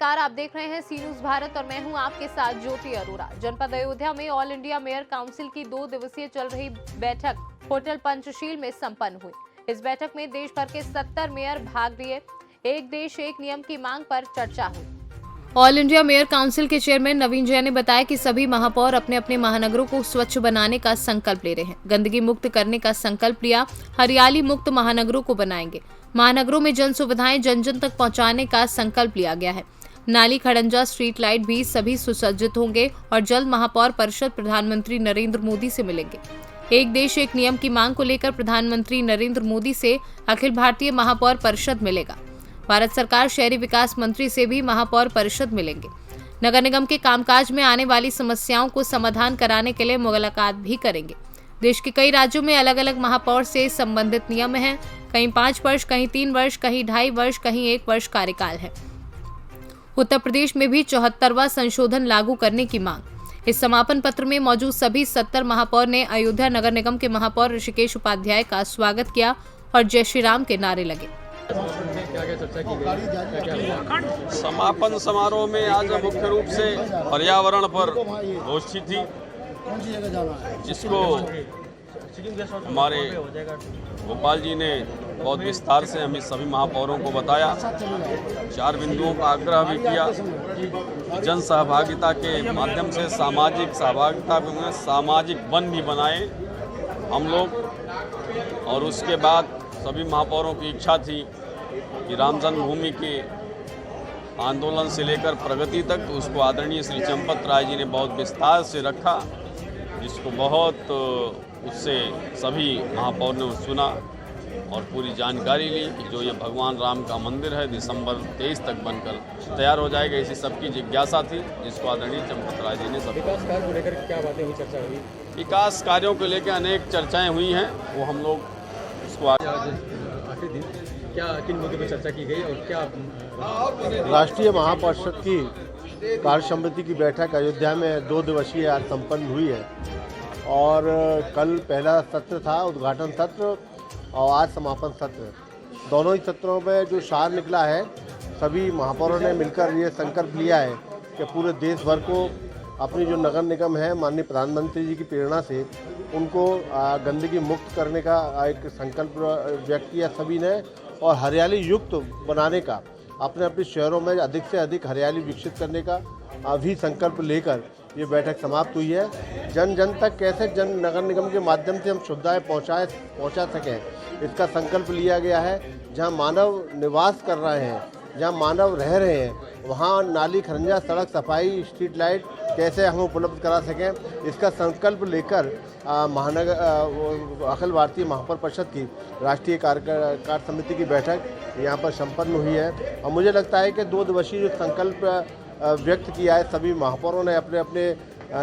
नमस्कार, आप देख रहे हैं सी न्यूज भारत और मैं हूं आपके साथ ज्योति अरोरा। जनपद अयोध्या में ऑल इंडिया मेयर काउंसिल की 2 दिवसीय चल रही बैठक होटल पंचशील में संपन्न हुई। इस बैठक में देश भर के 70 मेयर भाग लिए। एक देश एक नियम की मांग पर चर्चा हुई। ऑल इंडिया मेयर काउंसिल के चेयरमैन नवीन जैन ने बताया कि सभी महापौर अपने अपने महानगरों को स्वच्छ बनाने का संकल्प ले रहे हैं। गंदगी मुक्त करने का संकल्प लिया, हरियाली मुक्त महानगरों को बनाएंगे। महानगरों में जन सुविधाएं जन जन तक पहुंचाने का संकल्प लिया गया है। नाली, खड़ंजा, स्ट्रीट लाइट भी सभी सुसज्जित होंगे और जल्द महापौर परिषद प्रधानमंत्री नरेंद्र मोदी से मिलेंगे। एक देश एक नियम की मांग को लेकर प्रधानमंत्री नरेंद्र मोदी से अखिल भारतीय महापौर परिषद मिलेगा। भारत सरकार शहरी विकास मंत्री से भी महापौर परिषद मिलेंगे। नगर निगम के कामकाज में आने वाली समस्याओं को समाधान कराने के लिए मुलाकात भी करेंगे। देश के कई राज्यों में अलग अलग महापौर से संबंधित नियम हैं। कहीं 5 वर्ष, कहीं 3 वर्ष, कहीं 2.5 वर्ष, कहीं 1 वर्ष कार्यकाल है। उत्तर प्रदेश में भी 74वां संशोधन लागू करने की मांग। इस समापन पत्र में मौजूद सभी 70 महापौर ने अयोध्या नगर निगम के महापौर ऋषिकेश उपाध्याय का स्वागत किया और जय श्री राम के नारे लगे। समापन समारोह में आज मुख्य रूप से पर्यावरण पर गोष्ठी थी, जिसको हमारे गोपाल जी ने बहुत विस्तार से हमें सभी महापौरों को बताया। 4 बिंदुओं का आग्रह भी किया कि जन सहभागिता के माध्यम से सामाजिक सहभागिता में सामाजिक वन भी बनाए हम लोग। और उसके बाद सभी महापौरों की इच्छा थी कि राम जन्मभूमि के आंदोलन से लेकर प्रगति तक उसको आदरणीय श्री चंपत राय जी ने बहुत विस्तार से रखा, जिसको बहुत उससे सभी महापौर ने सुना और पूरी जानकारी ली कि जो ये भगवान राम का मंदिर है दिसंबर 23 तक बनकर तैयार हो जाएगा। इसी सबकी जिज्ञासा थी, जिसको आदरणीय चंपत राय जी ने सब विकास कार्य को लेकर क्या बातें हुई, चर्चा हुई? विकास कार्यों को लेकर अनेक चर्चाएं हुई हैं, वो हम लोग उसको आखिरी दिन क्या किन मुद्दों पर चर्चा की गई और क्या राष्ट्रीय महापरिषद की कार्य समिति की बैठक अयोध्या में 2 दिवसीय आज संपन्न हुई है और कल पहला सत्र था, उद्घाटन सत्र, और आज समापन सत्र। दोनों ही सत्रों में जो सार निकला है, सभी महापौरों ने मिलकर ये संकल्प लिया है कि पूरे देश भर को अपनी जो नगर निगम है माननीय प्रधानमंत्री जी की प्रेरणा से उनको गंदगी मुक्त करने का एक संकल्प व्यक्त किया सभी ने, और हरियाली युक्त बनाने का, अपने अपने शहरों में अधिक से अधिक हरियाली विकसित करने का भी संकल्प लेकर ये बैठक समाप्त हुई है। जन जन तक कैसे जन नगर निगम के माध्यम से हम सुविधाएं पहुंचा सकें, इसका संकल्प लिया गया है। जहां मानव निवास कर रहे हैं, जहां मानव रह रहे हैं, वहां नाली, खरंजा, सड़क सफाई, स्ट्रीट लाइट कैसे हम उपलब्ध करा सकें, इसका संकल्प लेकर महानगर अखिल भारतीय महापौर परिषद की राष्ट्रीय कार्य समिति की बैठक यहाँ पर संपन्न हुई है। और मुझे लगता है कि 2 दिवसीय जो संकल्प व्यक्त किया है सभी महापौरों ने अपने अपने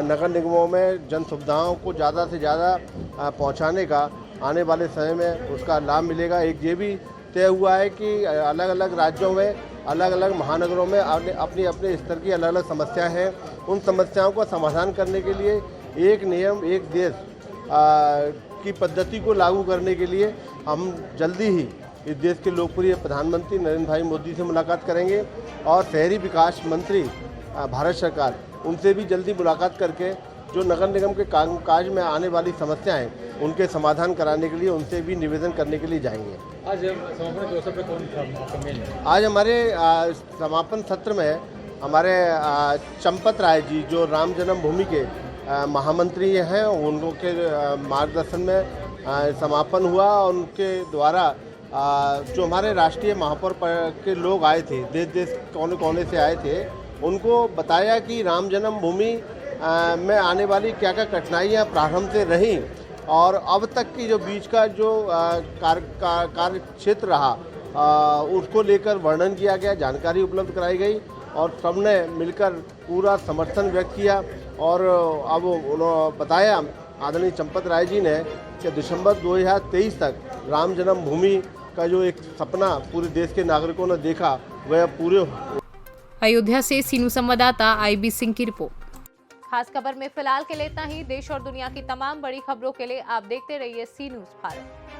नगर निगमों में जन सुविधाओं को ज़्यादा से ज़्यादा पहुँचाने का आने वाले समय में उसका लाभ मिलेगा। एक ये भी तय हुआ है कि अलग अलग राज्यों में, अलग अलग महानगरों में अपनी अपने स्तर की अलग अलग समस्याएं हैं। उन समस्याओं का समाधान करने के लिए एक नियम एक देश की पद्धति को लागू करने के लिए हम जल्दी ही इस देश के लोकप्रिय प्रधानमंत्री नरेंद्र भाई मोदी से मुलाकात करेंगे और शहरी विकास मंत्री भारत सरकार, उनसे भी जल्दी मुलाकात करके जो नगर निगम के कामकाज में आने वाली समस्याएं उनके समाधान कराने के लिए उनसे भी निवेदन करने के लिए जाएंगे। आज समापन के अवसर पर कौन? आज हमारे समापन सत्र में हमारे चंपत राय जी जो राम जन्मभूमि के महामंत्री हैं, उनको के मार्गदर्शन में समापन हुआ। उनके द्वारा जो हमारे राष्ट्रीय महापौर के लोग आए थे, देश देश कोने कोने से आए थे, उनको बताया कि राम जन्मभूमि में आने वाली क्या क्या कठिनाइयाँ प्रारंभ से रहीं और अब तक की जो बीच का जो कार्य क्षेत्र रहा उसको लेकर वर्णन किया गया, जानकारी उपलब्ध कराई गई और सबने मिलकर पूरा समर्थन व्यक्त किया। और अब उन्होंने बताया आदरणीय चंपत राय जी ने कि दिसंबर 2023 तक राम जन्मभूमि का जो एक सपना पूरे देश के नागरिकों ने देखा वह पूरे। अयोध्या से सीनू संवाददाता IB सिंह की रिपोर्ट। खास खबर में फिलहाल के लिए इतना ही। देश और दुनिया की तमाम बड़ी खबरों के लिए आप देखते रहिए सी न्यूज भारत।